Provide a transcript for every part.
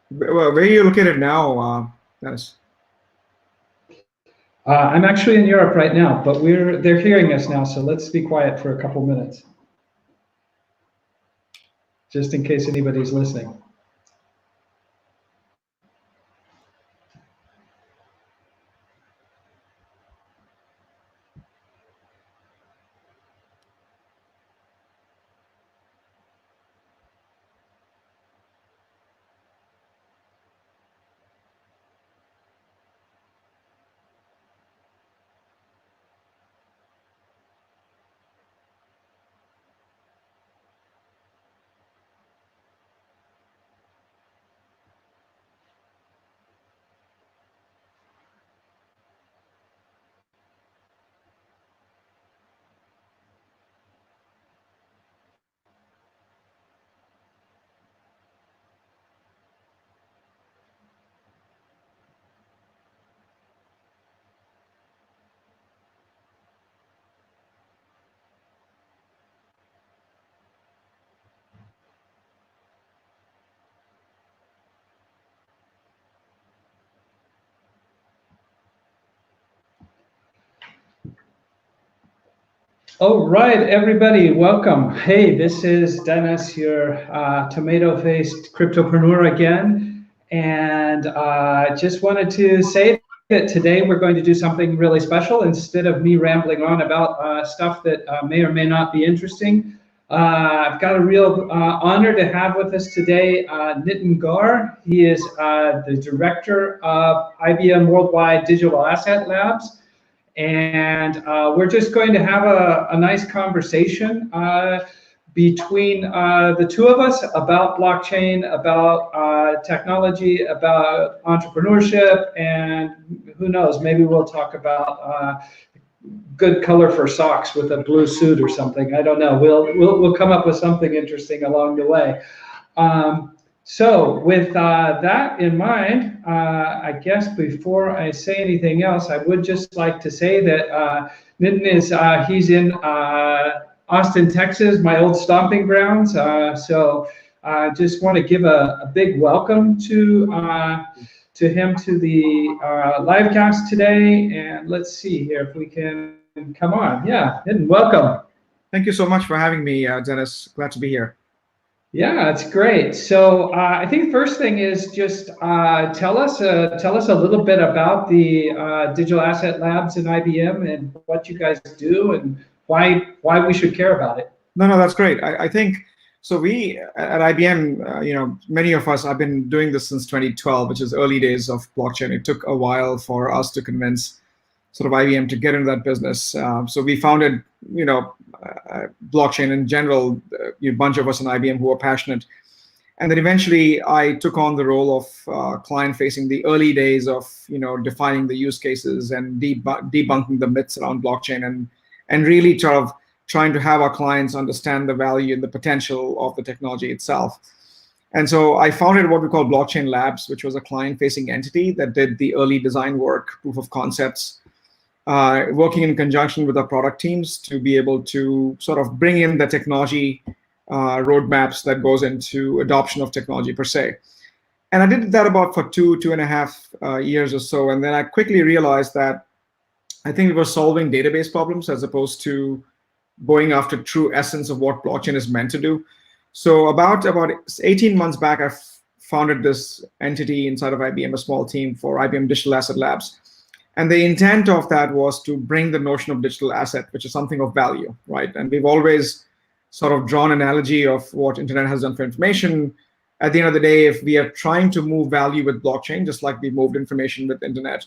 Where are you located now, Dennis? I'm actually in Europe right now, but they're hearing us now, so let's be quiet for a couple minutes, just in case anybody's listening. All right, everybody, welcome. Hey, this is Dennis, your tomato-faced cryptopreneur again. And just wanted to say that today we're going to do something really special. Instead of me rambling on about stuff that may or may not be interesting, I've got a real honor to have with us today Nitin Gaur. He is the director of IBM Worldwide Digital Asset Labs. And we're just going to have a nice conversation between the two of us about blockchain, about technology, about entrepreneurship, and who knows, maybe we'll talk about good color for socks with a blue suit or something. I don't know. We'll come up with something interesting along the way. So with that in mind, I guess before I say anything else, I would just like to say that Nitin is, he's in Austin, Texas, my old stomping grounds. So I just want to give a big welcome to him to the live cast today. And let's see here if we can come on. Yeah, Nitin, welcome. Thank you so much for having me, Dennis. Glad to be here. Yeah, it's great. So I think first thing is just tell us a little bit about the Digital Asset Labs in IBM and what you guys do and why we should care about it. No, that's great. I think so. We at IBM, many of us have been doing this since 2012, which is early days of blockchain. It took a while for us to convince sort of IBM to get into that business. So we founded, blockchain in general, a bunch of us in IBM who were passionate. And then eventually I took on the role of client facing the early days of, defining the use cases and debunking the myths around blockchain and really sort of trying to have our clients understand the value and the potential of the technology itself. And so I founded what we call Blockchain Labs, which was a client-facing entity that did the early design work, proof of concepts, working in conjunction with our product teams to be able to sort of bring in the technology roadmaps that goes into adoption of technology per se. And I did that about for two and a half years or so. And then I quickly realized that I think we were solving database problems as opposed to going after true essence of what blockchain is meant to do. So about 18 months back, I founded this entity inside of IBM, a small team for IBM Digital Asset Labs. And the intent of that was to bring the notion of digital asset, which is something of value, right? And we've always sort of drawn an analogy of what internet has done for information. At the end of the day, if we are trying to move value with blockchain, just like we moved information with internet,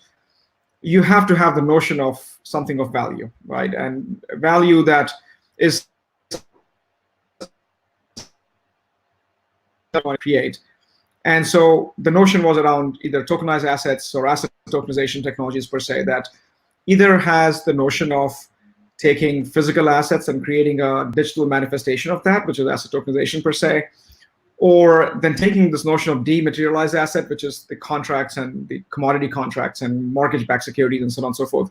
you have to have the notion of something of value, right? And value that is create. And so the notion was around either tokenized assets or asset tokenization technologies per se that either has the notion of taking physical assets and creating a digital manifestation of that, which is asset tokenization per se, or then taking this notion of dematerialized asset, which is the contracts and the commodity contracts and mortgage-backed securities and so on and so forth,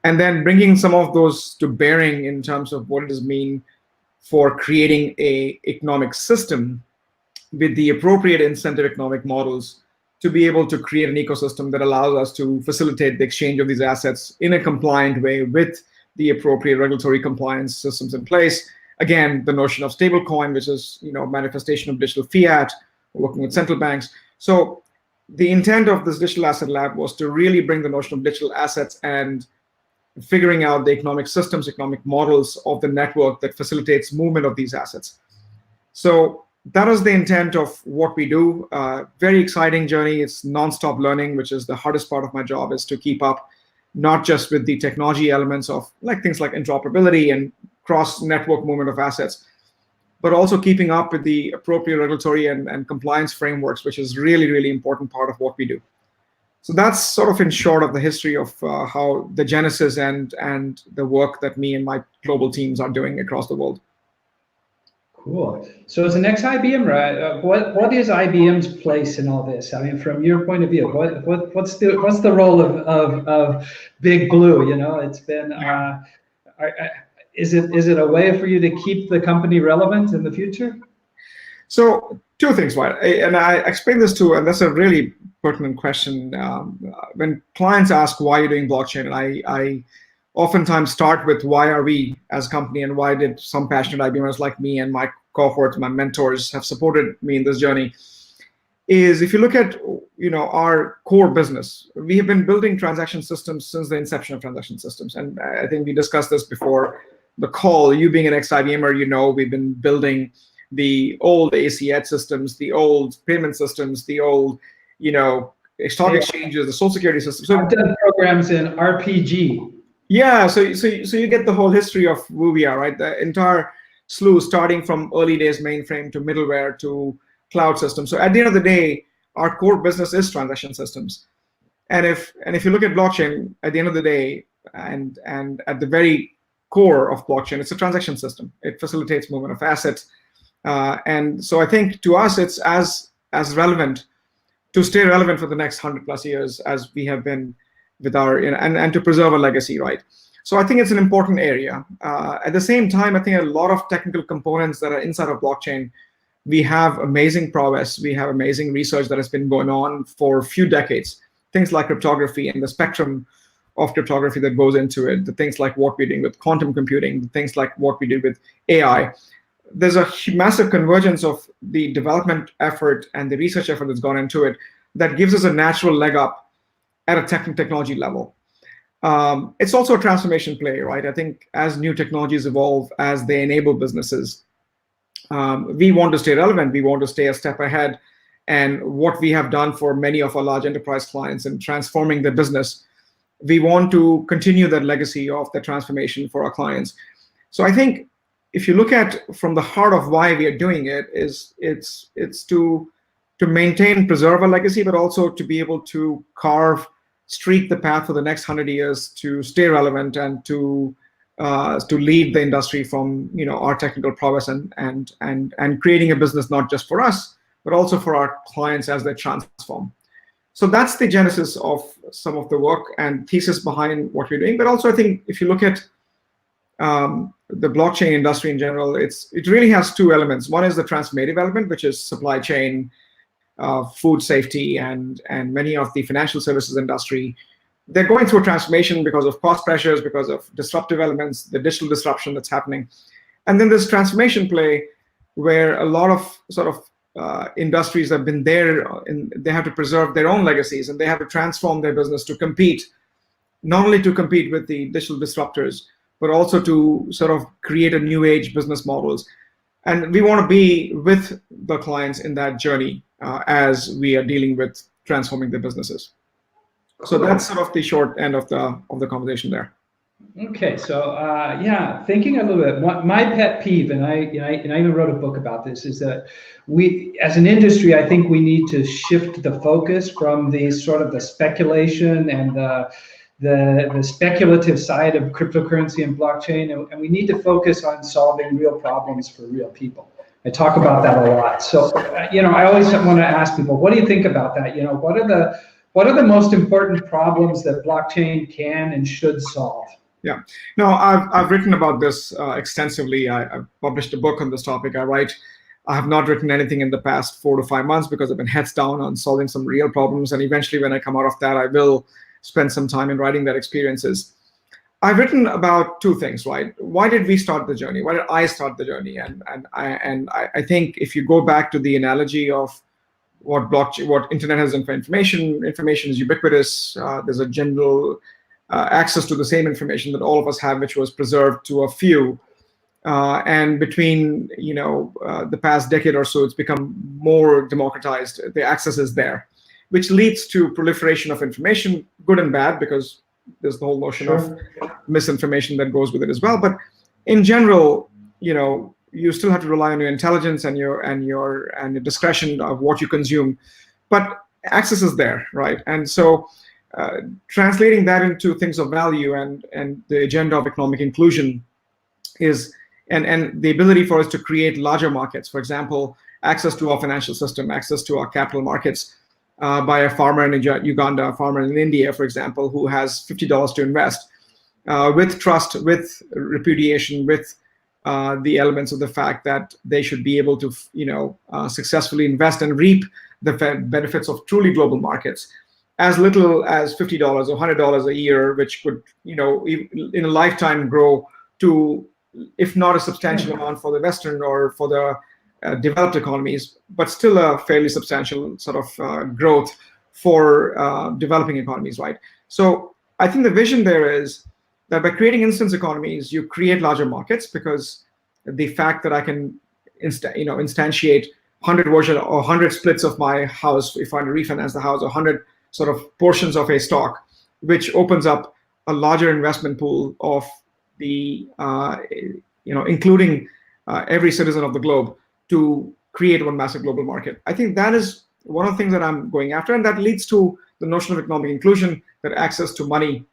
and then bringing some of those to bearing in terms of what it does mean for creating a economic system with the appropriate incentive economic models to be able to create an ecosystem that allows us to facilitate the exchange of these assets in a compliant way with the appropriate regulatory compliance systems in place. Again, the notion of stablecoin, which is manifestation of digital fiat, working with central banks. So the intent of this digital asset lab was to really bring the notion of digital assets and figuring out the economic systems, economic models of the network that facilitates movement of these assets. So that is the intent of what we do. Very exciting journey. It's nonstop learning, which is the hardest part of my job, is to keep up not just with the technology elements of things like interoperability and cross-network movement of assets, but also keeping up with the appropriate regulatory and compliance frameworks, which is really, really important part of what we do. So that's sort of in short of the history of how the genesis and the work that me and my global teams are doing across the world. Cool. So as an ex-IBM, right, what is IBM's place in all this? I mean, from your point of view, what's the role of Big Blue? It's been is it a way for you to keep the company relevant in the future? So two things, right? And I explained this too, and that's a really pertinent question. When clients ask why you're doing blockchain, and I oftentimes start with why are we as a company, and why did some passionate IBMers like me and my cohort, my mentors, have supported me in this journey, is if you look at our core business, we have been building transaction systems since the inception of transaction systems. And I think we discussed this before the call. You being an ex-IBMer, we've been building the old ACH systems, the old payment systems, the old, stock exchanges, the social security systems. So I've done programs in RPG. Yeah, so you get the whole history of who we are, right? The entire slew, starting from early days mainframe to middleware to cloud systems. So at the end of the day, our core business is transaction systems. And if you look at blockchain, at the end of the day, and at the very core of blockchain, it's a transaction system. It facilitates movement of assets. And so I think to us, it's as relevant to stay relevant for the next 100+ years as we have been with our, and to preserve a legacy, right? So I think it's an important area. At the same time, I think a lot of technical components that are inside of blockchain, we have amazing prowess. We have amazing research that has been going on for a few decades. Things like cryptography and the spectrum of cryptography that goes into it, the things like what we're doing with quantum computing, the things like what we do with AI. There's a massive convergence of the development effort and the research effort that's gone into it that gives us a natural leg up at a technology level. It's also a transformation play, right? I think as new technologies evolve, as they enable businesses, we want to stay relevant. We want to stay a step ahead. And what we have done for many of our large enterprise clients in transforming their business, we want to continue that legacy of the transformation for our clients. So I think if you look at from the heart of why we are doing it, it's to maintain, preserve a legacy, but also to be able to streak the path for the next 100 years, to stay relevant and to lead the industry from our technical prowess and creating a business not just for us, but also for our clients as they transform. So that's the genesis of some of the work and thesis behind what we're doing. But also I think if you look at the blockchain industry in general, it really has two elements. One is the transformative element, which is supply chain, food safety, and many of the financial services industry. They're going through a transformation because of cost pressures, because of disruptive elements, the digital disruption that's happening. And then this transformation play where a lot of sort of industries have been there, and they have to preserve their own legacies, and they have to transform their business to compete, not only to compete with the digital disruptors, but also to sort of create a new age business models. And we want to be with the clients in that journey as we are dealing with transforming their businesses. So that's sort of the short end of the conversation there. Okay, so yeah, thinking a little bit, my pet peeve, and I even wrote a book about this, is that we, as an industry, I think we need to shift the focus from the sort of the speculation and the speculative side of cryptocurrency and blockchain, and we need to focus on solving real problems for real people. I talk about that a lot. So I always want to ask people, what do you think about that? What are the most important problems that blockchain can and should solve? Yeah, no, I've written about this extensively. I've published a book on this topic. I write I have not written anything in the past 4 to 5 months because I've been heads down on solving some real problems. And eventually, when I come out of that, I will spend some time in writing that experiences. I've written about two things, right? Why did we start the journey? Why did I start the journey? And I think if you go back to the analogy of what blockchain, what internet has done for information, information is ubiquitous. There's a general access to the same information that all of us have, which was preserved to a few. And between the past decade or so, it's become more democratized. The access is there, which leads to proliferation of information, good and bad, because there's the whole notion of misinformation that goes with it as well. But in general, you still have to rely on your intelligence and your discretion of what you consume. But access is there, right? And so translating that into things of value and the agenda of economic inclusion is and the ability for us to create larger markets. For example, access to our financial system, access to our capital markets by a farmer in Uganda, a farmer in India, for example, who has $50 to invest with trust, with repudiation, with the elements of the fact that they should be able to, successfully invest and reap the benefits of truly global markets. As little as $50 or $100 a year, which could, in a lifetime grow to, if not a substantial amount for the Western or for the developed economies, but still a fairly substantial sort of growth for developing economies, right? So I think the vision there is that by creating instance economies, you create larger markets, because the fact that I can instantiate 100 versions or 100 splits of my house, if I refinance the house, or 100 sort of portions of a stock, which opens up a larger investment pool of the, including every citizen of the globe, to create one massive global market. I think that is one of the things that I'm going after, and that leads to the notion of economic inclusion, that access to money,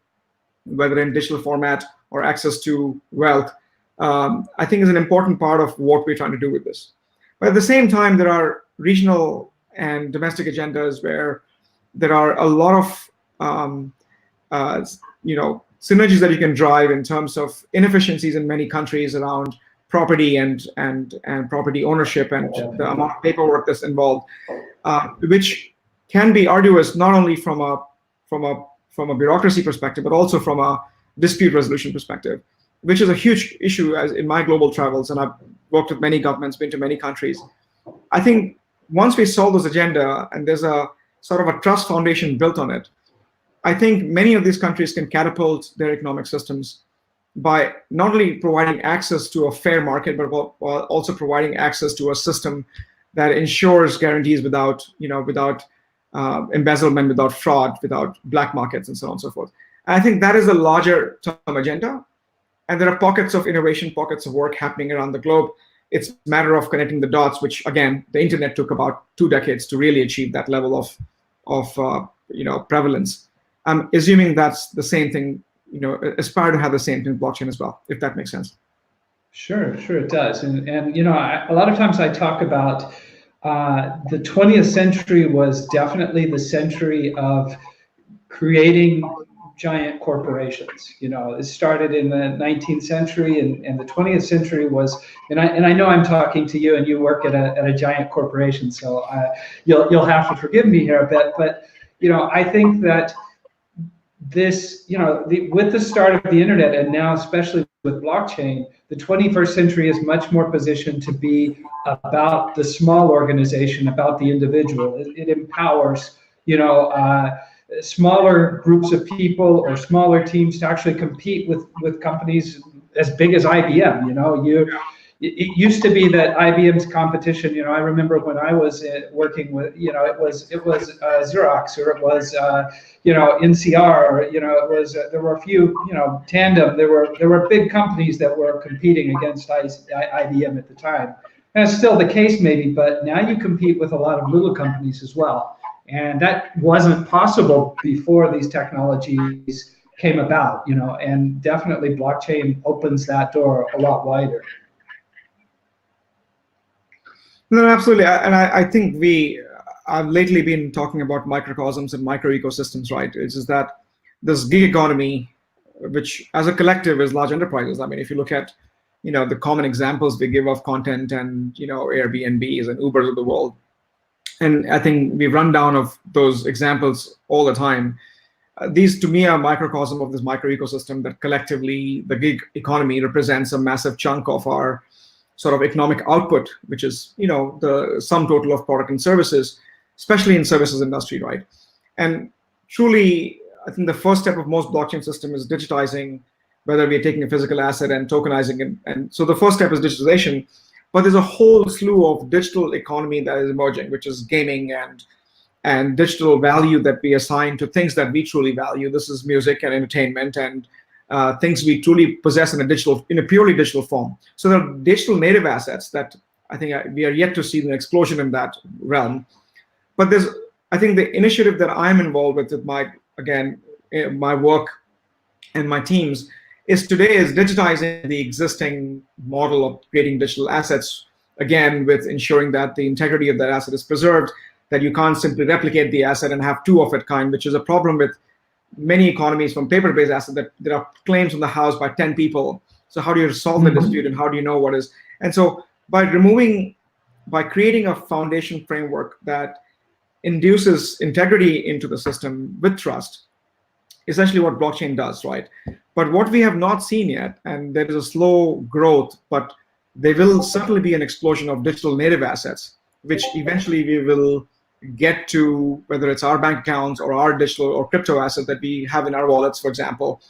whether in digital format or access to wealth, I think is an important part of what we're trying to do with this. But at the same time, there are regional and domestic agendas where there are a lot of synergies that you can drive in terms of inefficiencies in many countries around property and property ownership and the amount of paperwork that's involved, which can be arduous not only from a bureaucracy perspective, but also from a dispute resolution perspective, which is a huge issue as in my global travels. And I've worked with many governments, been to many countries. I think once we solve this agenda and there's a sort of a trust foundation built on it, I think many of these countries can catapult their economic systems by not only providing access to a fair market, but while also providing access to a system that ensures guarantees without embezzlement, without fraud, without black markets, and so on and so forth. And I think that is a larger term agenda. And there are pockets of innovation, pockets of work happening around the globe. It's a matter of connecting the dots, which again, the internet took about 2 decades to really achieve that level of prevalence. I'm assuming that's the same thing, aspire to have the same thing in blockchain as well, if that makes sense. Sure, it does. And a lot of times I talk about the 20th century was definitely the century of creating giant corporations. It started in the 19th century, and the 20th century was, and I know I'm talking to you, and you work at a giant corporation, so you'll have to forgive me here a bit, but I think that this, with the start of the internet, and now especially with blockchain, the 21st century is much more positioned to be about the small organization, about the individual. It empowers, smaller groups of people or smaller teams to actually compete with companies as big as IBM. It used to be that IBM's competition, I remember when I was working with, it was Xerox, or it was, NCR, or, it was, there were a few, Tandem, there were big companies that were competing against IBM at the time. And it's still the case maybe, but now you compete with a lot of little companies as well. And that wasn't possible before these technologies came about, and definitely blockchain opens that door a lot wider. No, absolutely. And I think I've lately been talking about microcosms and micro ecosystems, right? It's just that this gig economy, which as a collective is large enterprises. I mean, if you look at the common examples we give of content and Airbnbs and Ubers of the world. And I think we run down of those examples all the time. These to me are microcosm of this micro ecosystem that collectively the gig economy represents a massive chunk of our sort of economic output, which is the sum total of product and services, especially in services industry, right? And truly, I think the first step of most blockchain system is digitizing, whether we're taking a physical asset and tokenizing it. And so the first step is digitization, but there's a whole slew of digital economy that is emerging, which is gaming and digital value that we assign to things that we truly value. This is music and entertainment and things we truly possess in a purely digital form. So there are digital native assets that I think we are yet to see an explosion in that realm. But I think the initiative that I'm involved with my work and my teams is digitizing the existing model of creating digital assets, again, with ensuring that the integrity of that asset is preserved, that you can't simply replicate the asset and have two of it kind, which is a problem with many economies from paper-based assets, that there are claims on the house by 10 people. So how do you solve the dispute, and how do you know what is? And so by creating a foundation framework that induces integrity into the system with trust, essentially what blockchain does, right? But what we have not seen yet, and there is a slow growth, but there will certainly be an explosion of digital native assets, which eventually we will get to, whether it's our bank accounts or our digital or crypto asset that we have in our wallets, for example.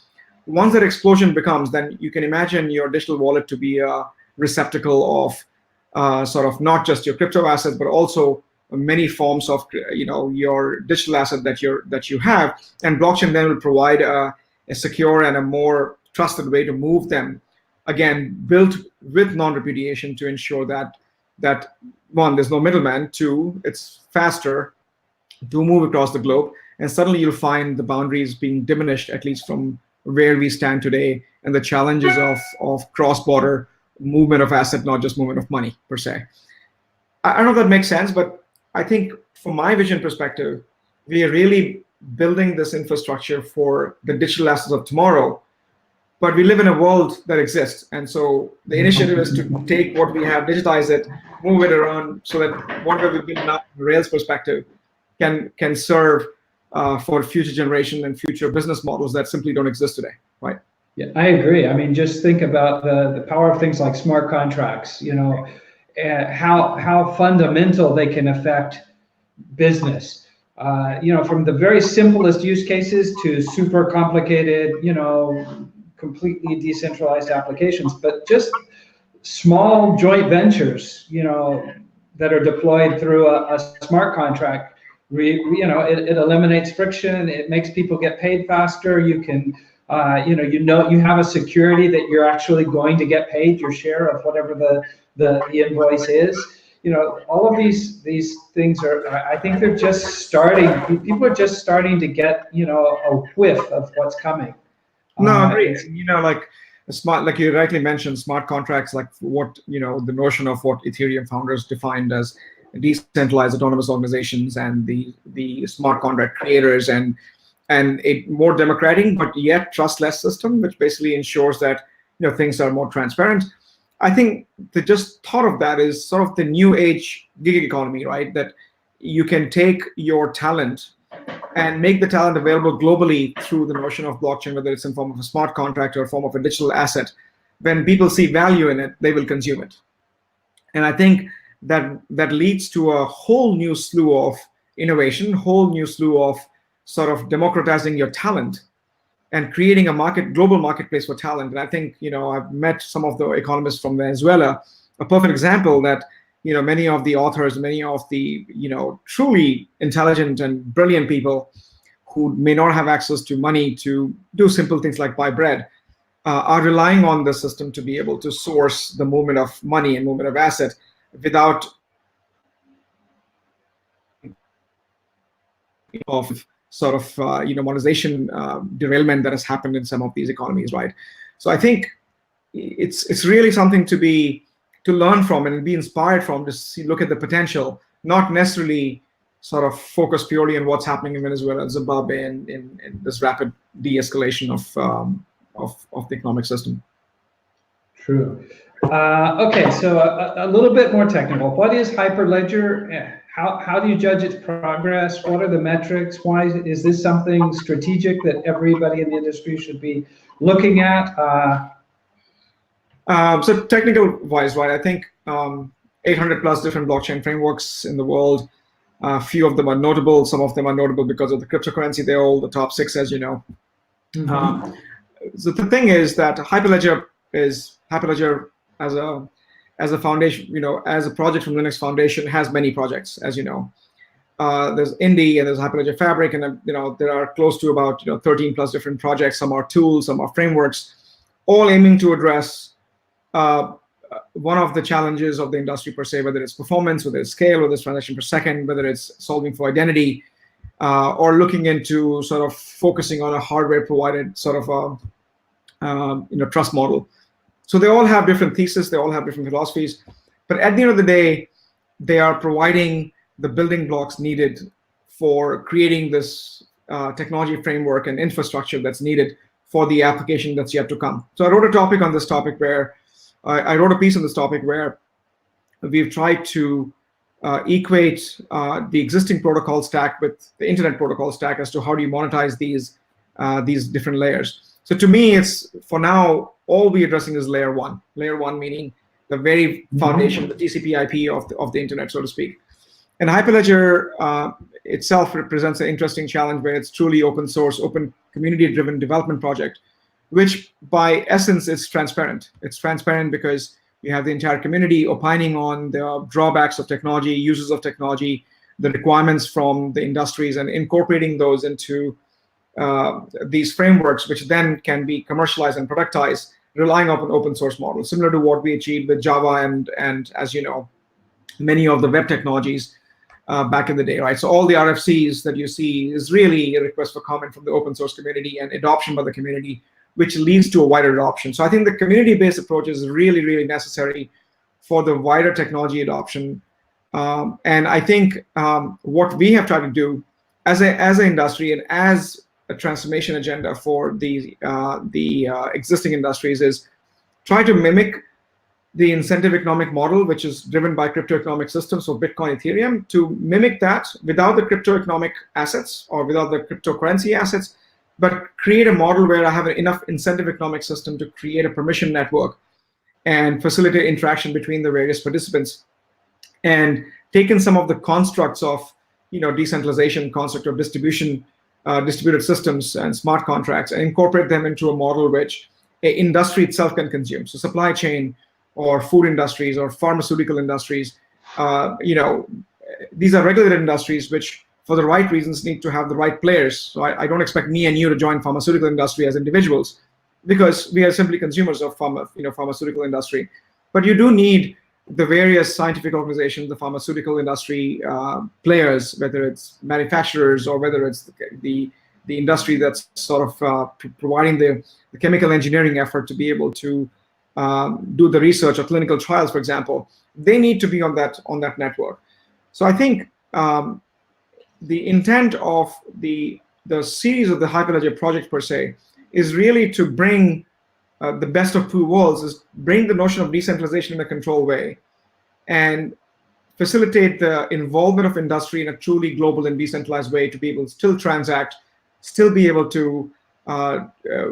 Once that explosion becomes, then you can imagine your digital wallet to be a receptacle of sort of not just your crypto assets, but also many forms of your digital asset that you have, and blockchain then will provide a secure and a more trusted way to move them, again built with non-repudiation, to ensure that one, there's no middleman, two, it's faster to move across the globe, and suddenly you'll find the boundaries being diminished, at least from where we stand today, and the challenges of cross-border movement of asset, not just movement of money per se. I don't know if that makes sense, but I think from my vision perspective, we are really building this infrastructure for the digital assets of tomorrow, but we live in a world that exists. And so the initiative is to take what we have, digitize it, move it around, so that whatever we've built now from a Rails perspective can serve for future generation and future business models that simply don't exist today, right? Yeah, I agree. I mean, just think about the power of things like smart contracts, how fundamental they can affect business. From the very simplest use cases to super complicated, completely decentralized applications, but just small joint ventures, that are deployed through a smart contract. It eliminates friction. It makes people get paid faster. You can, you have a security that you're actually going to get paid your share of whatever the invoice is. All of these things are, I think they're just starting. People are just starting to get, a whiff of what's coming. No, I agree. Like you rightly mentioned, smart contracts, like what, the notion of what Ethereum founders defined as decentralized autonomous organizations, and the smart contract creators, and a more democratic but yet trustless system, which basically ensures that things are more transparent. I think the just thought of that is sort of the new age gig economy, right? That you can take your talent and make the talent available globally through the notion of blockchain, whether it's in form of a smart contract or a form of a digital asset. When people see value in it, they will consume it. And I think that leads to a whole new slew of innovation, whole new slew of sort of democratizing your talent and creating a global marketplace for talent. And I think, I've met some of the economists from Venezuela, a perfect example that, many of the authors, many of the, truly intelligent and brilliant people who may not have access to money to do simple things like buy bread, are relying on the system to be able to source the movement of money and movement of asset without of sort of monetization derailment that has happened in some of these economies, right? So I think it's really something to learn from and be inspired from, to look at the potential, not necessarily sort of focus purely on what's happening in Venezuela and Zimbabwe and in this rapid de-escalation of the economic system. True. Okay, so a little bit more technical. What is Hyperledger? How do you judge its progress? What are the metrics? Why is this something strategic that everybody in the industry should be looking at? So technical wise, right? I think 800 plus different blockchain frameworks in the world. A few of them are notable. Some of them are notable because of the cryptocurrency. They're all the top six, as you know. Mm-hmm. So the thing is that Hyperledger as a foundation, as a project from Linux Foundation has many projects, as you know. There's Indy and there's Hyperledger Fabric, and there are close to about 13 plus different projects. Some are tools, some are frameworks, all aiming to address one of the challenges of the industry per se, whether it's performance, whether it's scale, whether it's transaction per second, whether it's solving for identity, or looking into sort of focusing on a hardware provided sort of trust model. So they all have different theses, they all have different philosophies, but at the end of the day, they are providing the building blocks needed for creating this technology framework and infrastructure that's needed for the application that's yet to come. So I wrote a topic on this topic where I wrote a piece on this topic where we've tried to equate the existing protocol stack with the internet protocol stack as to how do you monetize these different layers. So to me, it's for now, all we're addressing is layer one. Layer one meaning the very foundation, the TCP/IP of the internet, so to speak. And Hyperledger itself represents an interesting challenge where it's truly open source, open community-driven development project, which by essence is transparent. It's transparent because you have the entire community opining on the drawbacks of technology, uses of technology, the requirements from the industries, and incorporating those into these frameworks, which then can be commercialized and productized, relying on an open source model, similar to what we achieved with Java and as you know, many of the web technologies back in the day, right? So all the RFCs that you see is really a request for comment from the open source community and adoption by the community, which leads to a wider adoption. So I think the community-based approach is really, really necessary for the wider technology adoption. And I think what we have tried to do as an industry and as a transformation agenda for the existing industries is try to mimic the incentive economic model, which is driven by crypto economic systems, so Bitcoin, Ethereum, to mimic that without the crypto economic assets or without the cryptocurrency assets, but create a model where I have enough incentive economic system to create a permission network and facilitate interaction between the various participants, and taken some of the constructs of decentralization, concept of distribution, distributed systems and smart contracts, and incorporate them into a model which an industry itself can consume. So supply chain or food industries or pharmaceutical industries, these are regulated industries which for the right reasons need to have the right players. So I don't expect me and you to join pharmaceutical industry as individuals because we are simply consumers of pharmaceutical industry. But you do need the various scientific organizations, the pharmaceutical industry players, whether it's manufacturers or whether it's the industry that's sort of providing the chemical engineering effort to be able to do the research or clinical trials, for example. They need to be on that network. So I think the intent of the series of the Hyperledger project per se is really to bring the best of two worlds, is bring the notion of decentralization in a controlled way and facilitate the involvement of industry in a truly global and decentralized way to be able to still transact, still be able to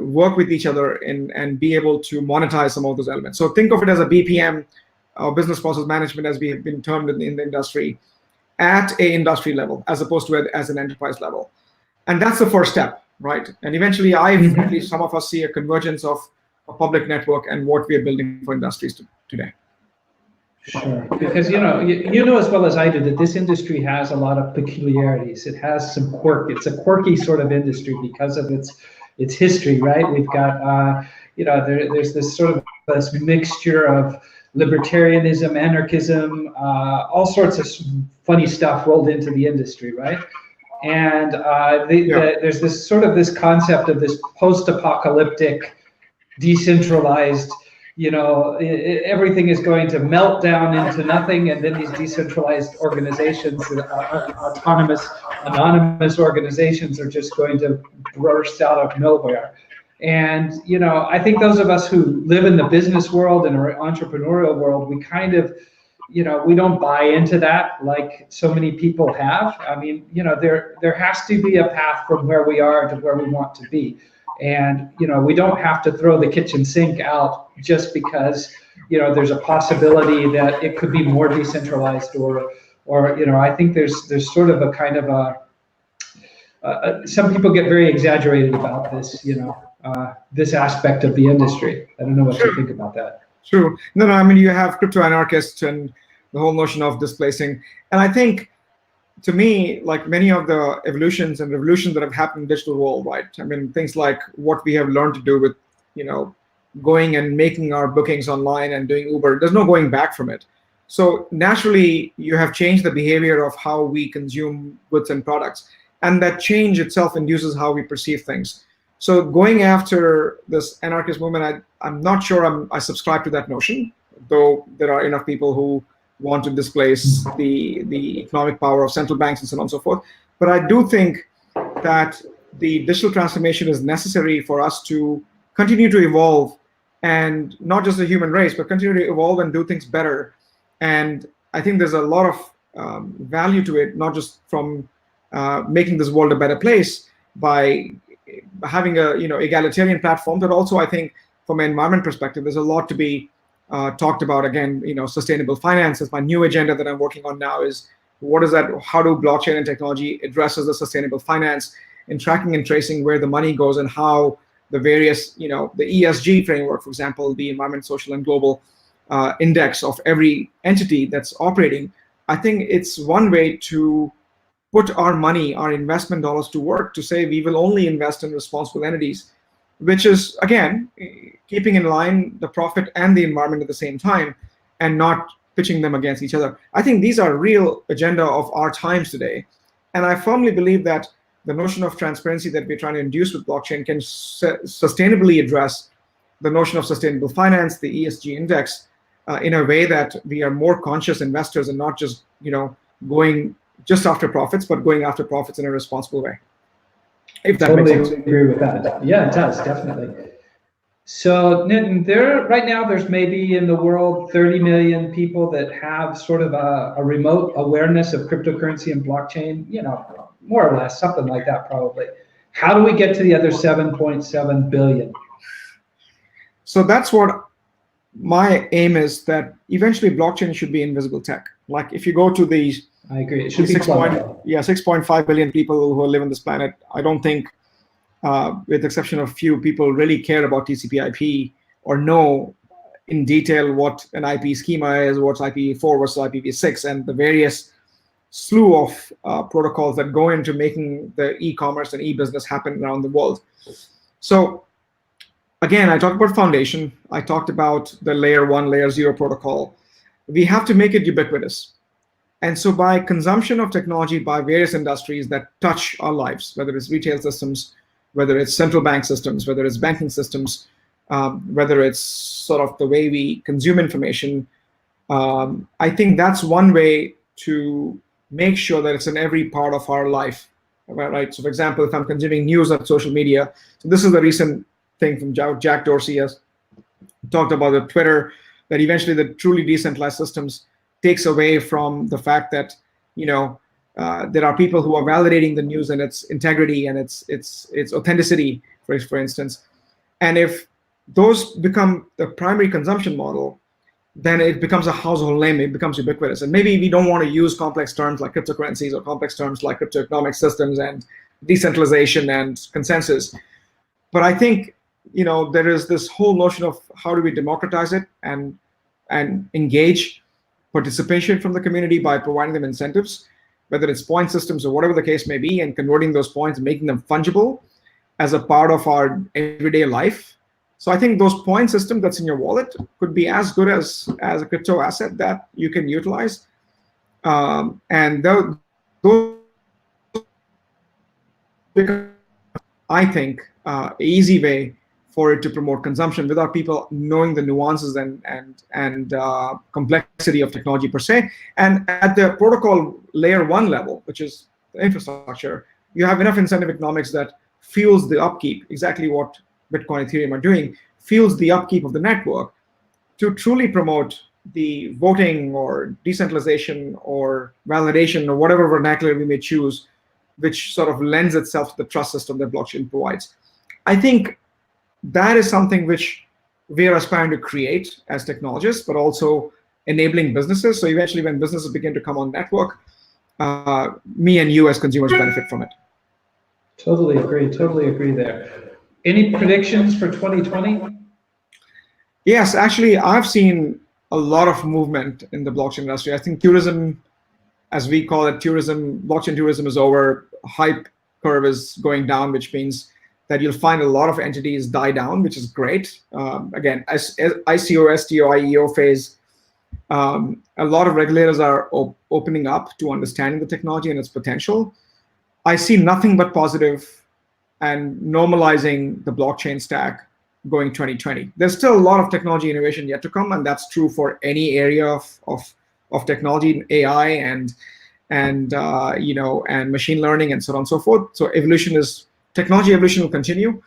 work with each other and be able to monetize some of those elements. So think of it as a BPM, business process management, as we have been termed in the industry, at an industry level, as opposed to as an enterprise level. And that's the first step, right? And eventually, at least some of us see a convergence of a public network and what we are building for industries today. Sure, because you know as well as I do that this industry has a lot of peculiarities. It has some quirk. It's a quirky sort of industry because of its history, right? We've got there's this sort of this mixture of libertarianism, anarchism, all sorts of funny stuff rolled into the industry, right? And there's this concept of this post-apocalyptic, decentralized, everything is going to melt down into nothing, and then these decentralized organizations, anonymous organizations, are just going to burst out of nowhere. And I think those of us who live in the business world and our entrepreneurial world, we kind of, we don't buy into that like so many people have. I mean, there has to be a path from where we are to where we want to be. And, we don't have to throw the kitchen sink out just because, there's a possibility that it could be more decentralized or I think there's sort of a kind of some people get very exaggerated about this, this aspect of the industry. I don't know what you think about that. True. No, I mean, you have crypto anarchists and the whole notion of displacing. And I think, to me, like many of the evolutions and revolutions that have happened in the digital world, right? I mean, things like what we have learned to do with, going and making our bookings online and doing Uber, there's no going back from it. So naturally, you have changed the behavior of how we consume goods and products. And that change itself induces how we perceive things. So going after this anarchist movement, I'm not sure I subscribe to that notion, though there are enough people who want to displace the economic power of central banks and so on and so forth. But I do think that the digital transformation is necessary for us to continue to evolve, and not just the human race, but continue to evolve and do things better. And I think there's a lot of value to it, not just from making this world a better place by having a egalitarian platform, but also I think from an environment perspective, there's a lot to be talked about. Again, sustainable finance is my new agenda that I'm working on now. Is what is that? How do blockchain and technology addresses the sustainable finance in tracking and tracing where the money goes and how the various, the ESG framework, for example, the environment, social, and global index of every entity that's operating. I think it's one way to put our money, our investment dollars to work, to say we will only invest in responsible entities, which is, again, keeping in line the profit and the environment at the same time and not pitching them against each other. I think these are real agenda of our times today. And I firmly believe that the notion of transparency that we're trying to induce with blockchain can sustainably address the notion of sustainable finance, the ESG index, in a way that we are more conscious investors and not just, going just after profits, but going after profits in a responsible way. If that totally makes sense. Agree with that. Yeah, it does, definitely. So Nitin, right now there's maybe in the world 30 million people that have sort of a remote awareness of cryptocurrency and blockchain, more or less, something like that probably. How do we get to the other 7.7 billion? So that's what my aim is, that eventually blockchain should be invisible tech. Like if you go to the I agree. It should be 6.5 billion people who live on this planet, I don't think, with the exception of few people, really care about TCP/IP or know in detail what an IP schema is, what's IPv4 versus IPv6, and the various slew of protocols that go into making the e-commerce and e-business happen around the world. So again, I talked about foundation. I talked about the layer 1, layer 0 protocol. We have to make it ubiquitous. And so by consumption of technology by various industries that touch our lives, whether it's retail systems, whether it's central bank systems, whether it's banking systems, whether it's sort of the way we consume information, I think that's one way to make sure that it's in every part of our life, right? So for example, if I'm consuming news on social media, so this is the recent thing from Jack Dorsey has talked about the Twitter, that eventually the truly decentralized systems takes away from the fact that, there are people who are validating the news and its integrity and its authenticity, for instance. And if those become the primary consumption model, then it becomes a household name, it becomes ubiquitous. And maybe we don't want to use complex terms like cryptocurrencies or complex terms like cryptoeconomic systems and decentralization and consensus. But I think, there is this whole notion of how do we democratize it and engage participation from the community by providing them incentives, whether it's point systems or whatever the case may be, and converting those points and making them fungible as a part of our everyday life. So I think those point system that's in your wallet could be as good as a crypto asset that you can utilize. And those, I think, easy way for it to promote consumption without people knowing the nuances and complexity of technology per se. And at the protocol layer 1 level, which is the infrastructure, you have enough incentive economics that fuels the upkeep, exactly what Bitcoin, Ethereum are doing, fuels the upkeep of the network to truly promote the voting or decentralization or validation or whatever vernacular we may choose, which sort of lends itself to the trust system that blockchain provides. I think that is something which we are aspiring to create as technologists, but also enabling businesses. So eventually when businesses begin to come on network, me and you as consumers benefit from it. Totally agree there. Any predictions for 2020? Yes, actually, I've seen a lot of movement in the blockchain industry. I think tourism, as we call it, blockchain tourism is over. Hype curve is going down, which means that you'll find a lot of entities die down, which is great. Again, as ICO, STO, IEO phase, a lot of regulators are opening up to understanding the technology and its potential. I see nothing but positive and normalizing the blockchain stack going 2020. There's still a lot of technology innovation yet to come, and that's true for any area of technology, AI, and machine learning, and so on and so forth. So technology evolution will continue,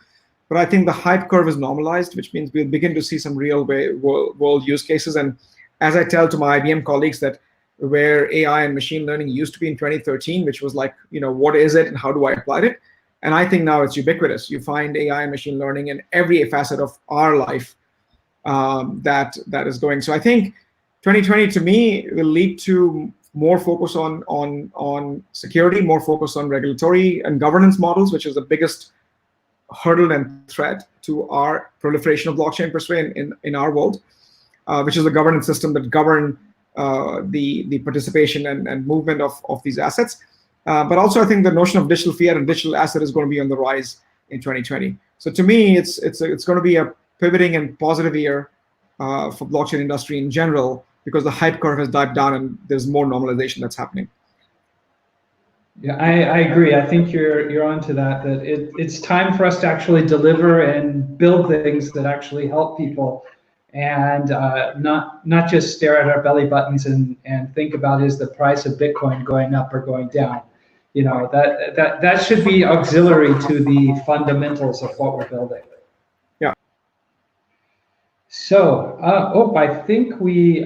but I think the hype curve is normalized, which means we'll begin to see some real world use cases. And as I tell to my IBM colleagues, that where AI and machine learning used to be in 2013, which was like, what is it and how do I apply it? And I think now it's ubiquitous. You find AI and machine learning in every facet of our life that is going. So I think 2020 to me will lead to more focus on security, more focus on regulatory and governance models, which is the biggest hurdle and threat to our proliferation of blockchain per se in our world, which is the governance system that govern the participation and movement of these assets. But also I think the notion of digital fiat and digital asset is going to be on the rise in 2020. So to me, it's going to be a pivoting and positive year for blockchain industry in general, because the hype curve has died down and there's more normalization that's happening. Yeah, I agree. I think you're onto that. That it's time for us to actually deliver and build things that actually help people, and not just stare at our belly buttons and think about, is the price of Bitcoin going up or going down? That should be auxiliary to the fundamentals of what we're building. Yeah. So, I think we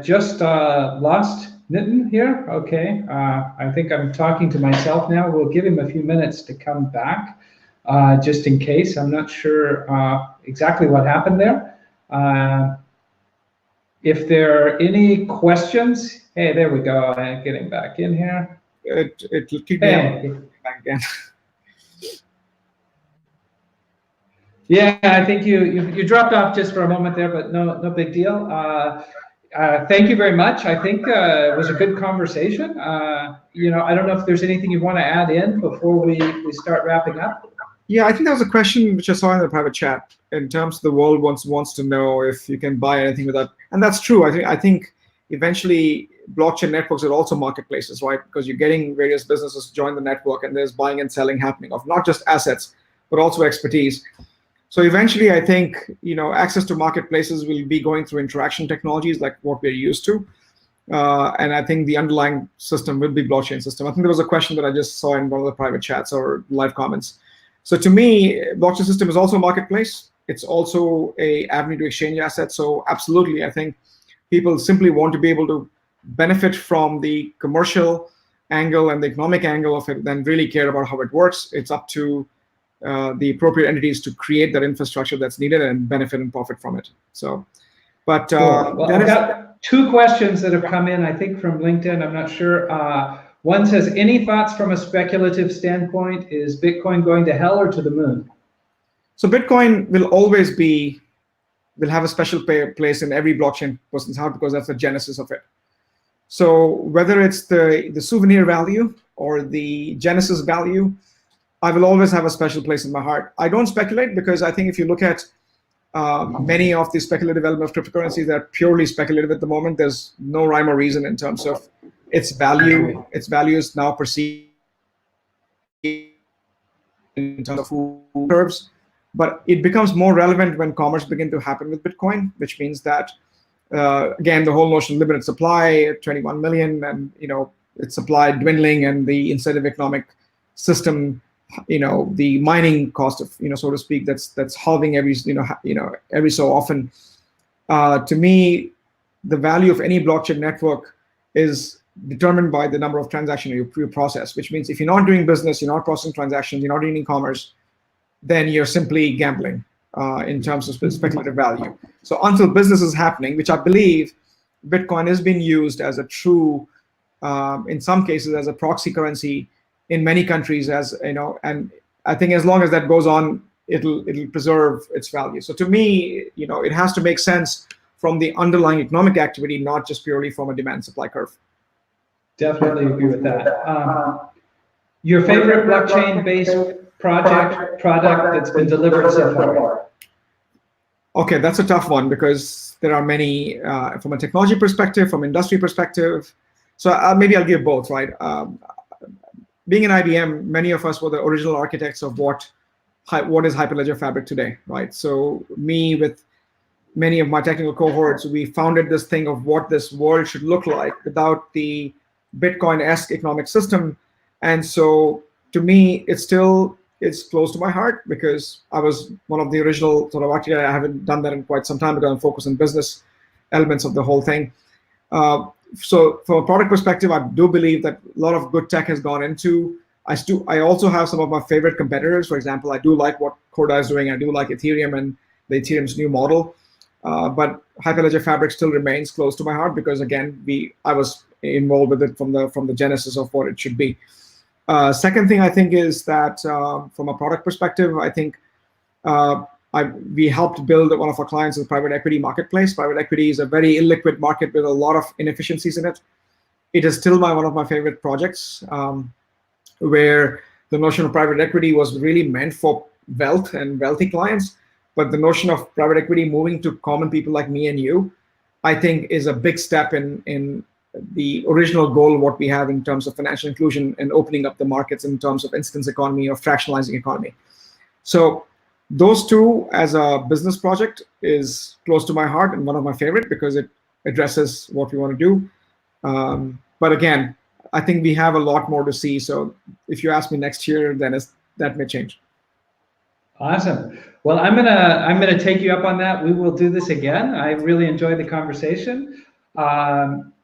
just lost Nitin here. Okay, I think I'm talking to myself now. We'll give him a few minutes to come back, just in case. I'm not sure exactly what happened there. If there are any questions, hey, there we go. I'm getting back in here. It'll keep me back again. Yeah, I think you dropped off just for a moment there, but no big deal. Thank you very much. I think it was a good conversation. I don't know if there's anything you want to add in before we start wrapping up. Yeah, I think there was a question which I saw in the private chat in terms of the world wants to know if you can buy anything with that, and that's true. I think eventually blockchain networks are also marketplaces, right? Because you're getting various businesses to join the network, and there's buying and selling happening of not just assets but also expertise. So eventually, I think access to marketplaces will be going through interaction technologies like what we're used to, and I think the underlying system will be blockchain system. I think there was a question that I just saw in one of the private chats or live comments. So to me, blockchain system is also a marketplace. It's also a avenue to exchange assets. So absolutely, I think people simply want to be able to benefit from the commercial angle and the economic angle of it, then really care about how it works. It's up to the appropriate entities to create that infrastructure that's needed and benefit and profit from it. So, but cool. Well, I've got two questions that have come in, I think, from LinkedIn. I'm not sure. One says, any thoughts from a speculative standpoint? Is Bitcoin going to hell or to the moon? So Bitcoin will always will have a special place in every blockchain person's heart, because that's the genesis of it. So whether it's the souvenir value or the genesis value, I will always have a special place in my heart. I don't speculate, because I think if you look at many of the speculative elements of cryptocurrencies that are purely speculative at the moment, there's no rhyme or reason in terms of its value. Its value is now perceived in terms of curves, but it becomes more relevant when commerce begins to happen with Bitcoin, which means that again, the whole notion of limited supply, 21 million, and its supply dwindling, and the incentive economic system the mining cost of, so to speak, that's halving every, every so often. To me, the value of any blockchain network is determined by the number of transactions you process, which means if you're not doing business, you're not processing transactions, you're not doing e-commerce, then you're simply gambling in terms of speculative value. So until business is happening, which I believe Bitcoin is being used as a true, in some cases, as a proxy currency in many countries, and I think as long as that goes on, it'll preserve its value. So to me, it has to make sense from the underlying economic activity, not just purely from a demand supply curve. Definitely agree with that. Your favorite blockchain-based product that's been delivered so far? Okay, that's a tough one because there are many from a technology perspective, from industry perspective. So maybe I'll give both, right? Being an IBM, many of us were the original architects of what is Hyperledger Fabric today, right? So me with many of my technical cohorts, we founded this thing of what this world should look like without the Bitcoin-esque economic system. And so to me, it's close to my heart because I was one of the original sort of architects. I haven't done that in quite some time, but I'm focused on business elements of the whole thing. So from a product perspective, I do believe that a lot of good tech has gone into. I also have some of my favorite competitors. For example, I do like what Corda is doing. I do like Ethereum and the Ethereum's new model. But Hyperledger Fabric still remains close to my heart because, again, I was involved with it from the genesis of what it should be. Second thing I think is that from a product perspective, I think we helped build one of our clients a private equity marketplace. Private equity is a very illiquid market with a lot of inefficiencies in it. It is still one of my favorite projects, where the notion of private equity was really meant for wealth and wealthy clients. But the notion of private equity moving to common people like me and you, I think, is a big step in the original goal of what we have in terms of financial inclusion and opening up the markets in terms of instance economy or fractionalizing economy. So those two as a business project is close to my heart and one of my favorite because it addresses what we want to do. But again, I think we have a lot more to see. So if you ask me next year, then that may change. Awesome. Well, I'm gonna take you up on that. We will do this again. I really enjoyed the conversation.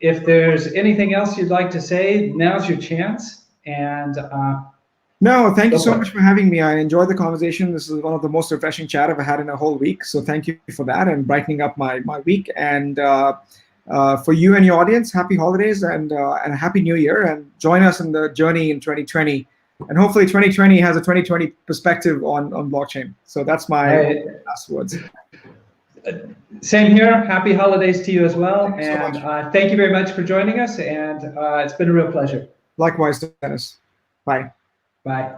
If there's anything else you'd like to say, now's your chance. And no, thank you so much for having me. I enjoyed the conversation. This is one of the most refreshing chat I've had in a whole week. So thank you for that and brightening up my week. And for you and your audience, happy holidays and a happy new year. And join us in the journey in 2020. And hopefully 2020 has a 2020 perspective on blockchain. So that's my last words. Same here. Happy holidays to you as well. Thank you so much. Thank you very much for joining us. And it's been a real pleasure. Likewise, Dennis. Bye. Bye.